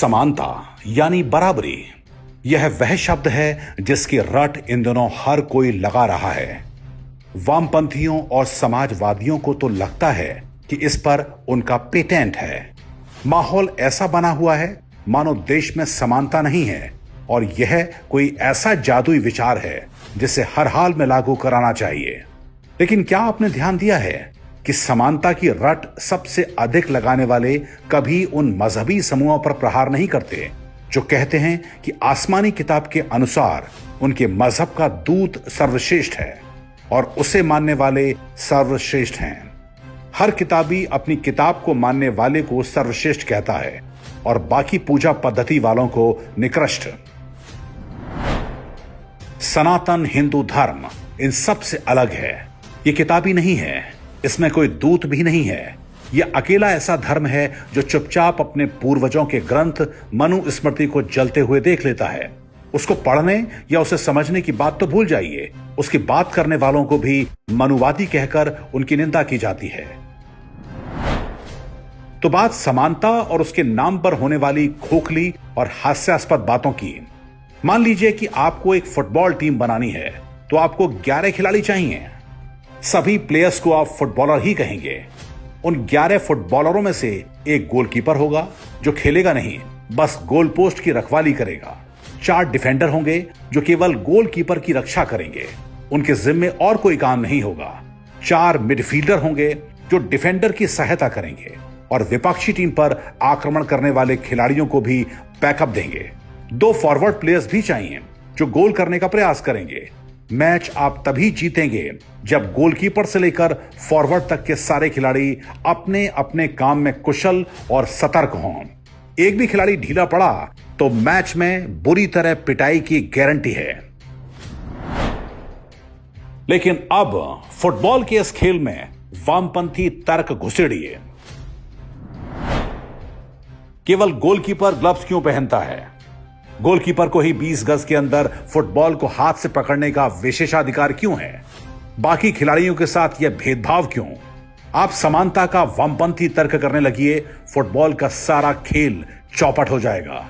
समानता यानी बराबरी, यह वह शब्द है जिसकी रट इन दिनों हर कोई लगा रहा है। वामपंथियों और समाजवादियों को तो लगता है कि इस पर उनका पेटेंट है। माहौल ऐसा बना हुआ है मानो देश में समानता नहीं है और यह कोई ऐसा जादुई विचार है जिसे हर हाल में लागू कराना चाहिए। लेकिन क्या आपने ध्यान दिया है कि समानता की रट सबसे अधिक लगाने वाले कभी उन मजहबी समूहों पर प्रहार नहीं करते जो कहते हैं कि आसमानी किताब के अनुसार उनके मजहब का दूत सर्वश्रेष्ठ है और उसे मानने वाले सर्वश्रेष्ठ हैं। हर किताबी अपनी किताब को मानने वाले को सर्वश्रेष्ठ कहता है और बाकी पूजा पद्धति वालों को निकृष्ट। सनातन हिंदू धर्म इन सब से अलग है। ये किताबी नहीं है, इसमें कोई दूत भी नहीं है। यह अकेला ऐसा धर्म है जो चुपचाप अपने पूर्वजों के ग्रंथ मनुस्मृति को जलते हुए देख लेता है। उसको पढ़ने या उसे समझने की बात तो भूल जाइए, उसकी बात करने वालों को भी मनुवादी कहकर उनकी निंदा की जाती है। तो बात समानता और उसके नाम पर होने वाली खोखली और हास्यास्पद बातों की। मान लीजिए कि आपको एक फुटबॉल टीम बनानी है तो आपको 11 खिलाड़ी चाहिए। सभी प्लेयर्स को आप फुटबॉलर ही कहेंगे। उन 11 फुटबॉलरों में से एक गोलकीपर होगा जो खेलेगा नहीं, बस गोल पोस्ट की रखवाली करेगा। 4 डिफेंडर होंगे जो केवल गोलकीपर की रक्षा करेंगे, उनके जिम्मे और कोई काम नहीं होगा। 4 मिडफील्डर होंगे जो डिफेंडर की सहायता करेंगे और विपक्षी टीम पर आक्रमण करने वाले खिलाड़ियों को भी बैकअप देंगे। 2 फॉरवर्ड प्लेयर्स भी चाहिए जो गोल करने का प्रयास करेंगे। मैच आप तभी जीतेंगे जब गोलकीपर से लेकर फॉरवर्ड तक के सारे खिलाड़ी अपने अपने काम में कुशल और सतर्क हों। एक भी खिलाड़ी ढीला पड़ा तो मैच में बुरी तरह पिटाई की गारंटी है। लेकिन अब फुटबॉल के इस खेल में वामपंथी तर्क घुसेड़िए। केवल गोलकीपर ग्लव्स क्यों पहनता है? गोलकीपर को ही 20 गज के अंदर फुटबॉल को हाथ से पकड़ने का विशेषाधिकार क्यों है? बाकी खिलाड़ियों के साथ यह भेदभाव क्यों? आप समानता का वामपंथी तर्क करने लगिए, फुटबॉल का सारा खेल चौपट हो जाएगा।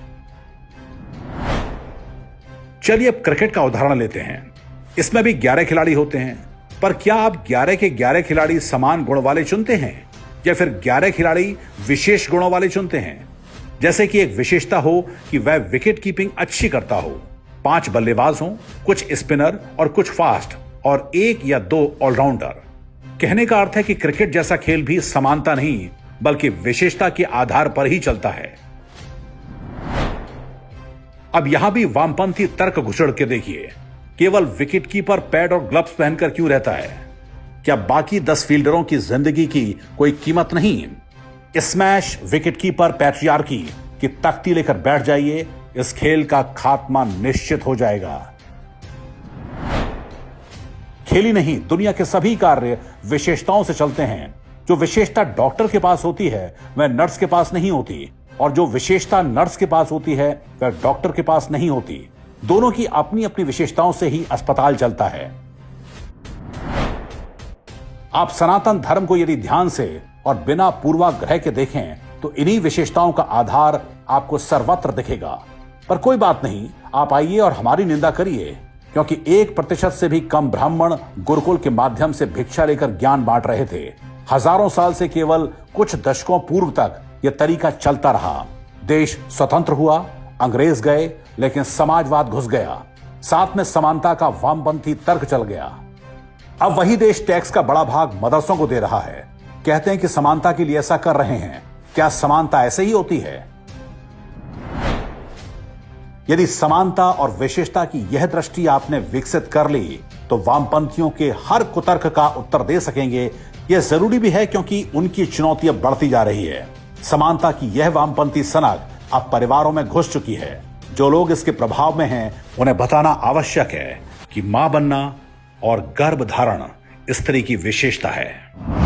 चलिए अब क्रिकेट का उदाहरण लेते हैं। इसमें भी 11 खिलाड़ी होते हैं, पर क्या आप 11 के 11 खिलाड़ी समान गुण वाले चुनते हैं या फिर 11 खिलाड़ी विशेष गुणों वाले चुनते हैं? जैसे कि एक विशेषता हो कि वह विकेट कीपिंग अच्छी करता हो, 5 बल्लेबाज हों, कुछ स्पिनर और कुछ फास्ट और 1 या 2 ऑलराउंडर। कहने का अर्थ है कि क्रिकेट जैसा खेल भी समानता नहीं बल्कि विशेषता के आधार पर ही चलता है। अब यहां भी वामपंथी तर्क घुसड़ के देखिए। केवल विकेट कीपर पैड और ग्लव्स पहनकर क्यों रहता है? क्या बाकी 10 फील्डरों की जिंदगी की कोई कीमत नहीं? स्मैश विकेटकीपर पैट्रियार्की की तख्ती लेकर बैठ जाइए, इस खेल का खात्मा निश्चित हो जाएगा। खेल ही नहीं, दुनिया के सभी कार्य विशेषताओं से चलते हैं। जो विशेषता डॉक्टर के पास होती है वह नर्स के पास नहीं होती और जो विशेषता नर्स के पास होती है वह डॉक्टर के पास नहीं होती। दोनों की अपनी अपनी विशेषताओं से ही अस्पताल चलता है। आप सनातन धर्म को यदि ध्यान से और बिना पूर्वाग्रह के देखें तो इन्हीं विशेषताओं का आधार आपको सर्वत्र दिखेगा। पर कोई बात नहीं, आप आइए और हमारी निंदा करिए, क्योंकि 1% से भी कम ब्राह्मण गुरुकुल के माध्यम से भिक्षा लेकर ज्ञान बांट रहे थे। हजारों साल से केवल कुछ दशकों पूर्व तक यह तरीका चलता रहा। देश स्वतंत्र हुआ, अंग्रेज गए, लेकिन समाजवाद घुस गया, साथ में समानता का वामपंथी तर्क चल गया। अब वही देश टैक्स का बड़ा भाग मदरसों को दे रहा है। कहते हैं कि समानता के लिए ऐसा कर रहे हैं। क्या समानता ऐसे ही होती है? यदि समानता और विशेषता की यह दृष्टि आपने विकसित कर ली तो वामपंथियों के हर कुतर्क का उत्तर दे सकेंगे। यह जरूरी भी है क्योंकि उनकी चुनौती अब बढ़ती जा रही है। समानता की यह वामपंथी सनक अब परिवारों में घुस चुकी है। जो लोग इसके प्रभाव में हैं उन्हें बताना आवश्यक है कि मां बनना और गर्भ धारण स्त्री की विशेषता है।